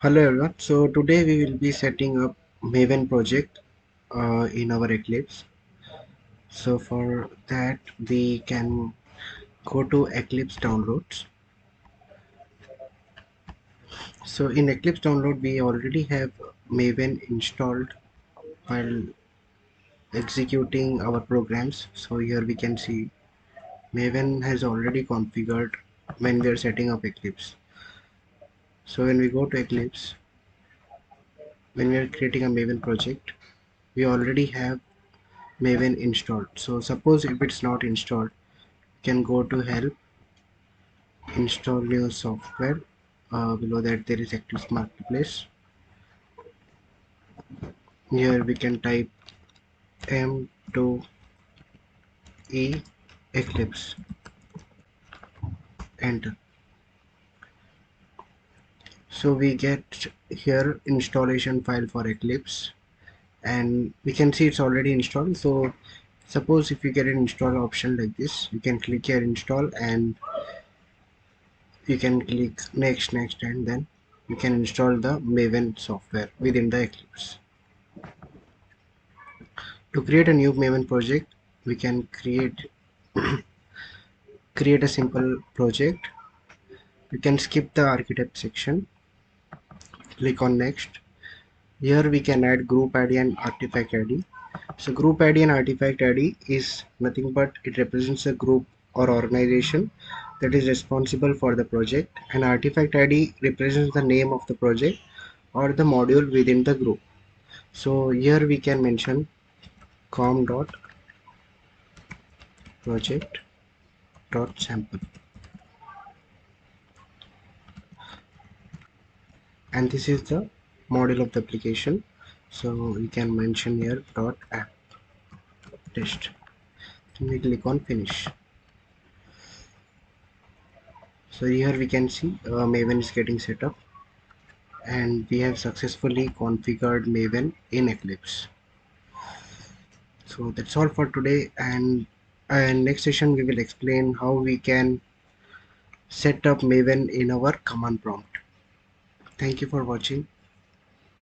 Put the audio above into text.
Hello everyone. So today we will be setting up Maven project in our Eclipse. So for that we can go to Eclipse downloads. So in Eclipse download we already have Maven installed while executing our programs. So here we can see Maven has already configured when we are setting up Eclipse. So when we go to Eclipse, when we are creating a Maven project, we already have Maven installed. So suppose if it's not installed, can go to help, install new software. Below that there is Eclipse Marketplace. Here we can type M2E Eclipse, enter. So we get here installation file for Eclipse, and we can see it's already installed. So suppose if you get an install option like this, you can click here install and you can click next, and then you can install the Maven software within the Eclipse. To create a new Maven project, we can create a simple project. You can skip the archetype section, click on next. Here we can add group ID and artifact ID. So group ID and artifact ID is nothing but it represents a group or organization that is responsible for the project, and artifact ID represents the name of the project or the module within the group. So here we can mention com.project.sample, and this is the model of the application. So we can mention here .app test. Then we click on finish. So here we can see Maven is getting set up, and we have successfully configured Maven in Eclipse. So that's all for today, and next session we will explain how we can set up Maven in our command prompt. Thank you for watching.